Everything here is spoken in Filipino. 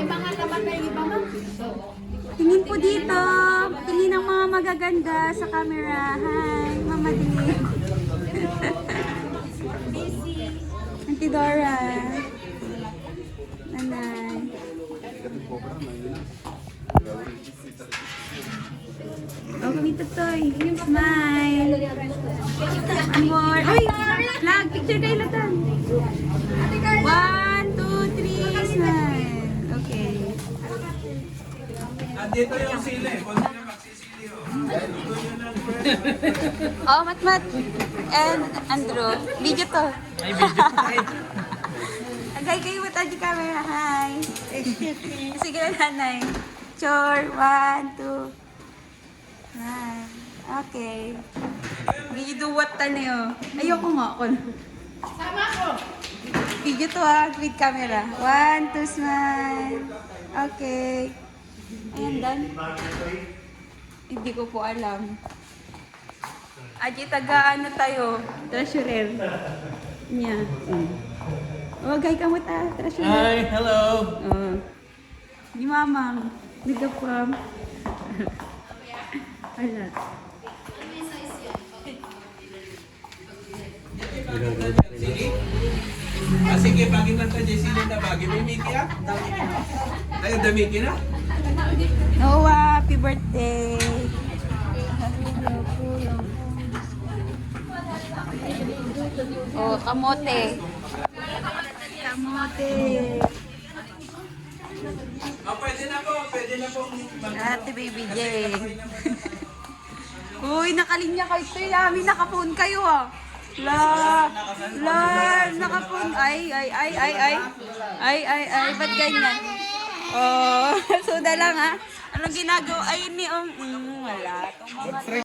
May mga laman na yung iba ma. Tingin po dito. Tingin ng mga magaganda sa camera. Hi, Mama Dee. Auntie Dora. Nanay. Oh, kumita toy. Smile. Amor. Ay, vlog. Picture kayo latan. 1, 2, 3, smile. Okay. Andito yung sili. Kung sino magsisili Oh, Matmat. And Andrew. Video to. Ay, video. Agay kayo mata di camera. Hi. Sige na nanay. Chore. 1, 2. Hi. Okay. Video what tayo. Ayoko nga ako. Sama ko. Video to ha. With camera. 1, 2, smile. Okay. Ayan, done. Hindi ko po alam. Aji, taga ano tayo? Treasurer. Niya. Oh, gay ka mo ta. Treasurer. Hi, hello. Oh. Di mamang. Nagapam. Ala. Ah, sige, bagay lang tayo sili na bagay. May Mickey ah? Ay, the Mickey na? Noah, happy birthday. Oh, kamote. Kamote. Ah, pwede na po. Pwede na po. Ate Baby J. Uy, nakalinya kayo. Ito yung nakaphone kayo ah. Nakaphone. Ay. Ba't ganyan? Oh, suda lang ah. Anong ginagawa? Ayun ni wala. Itong mga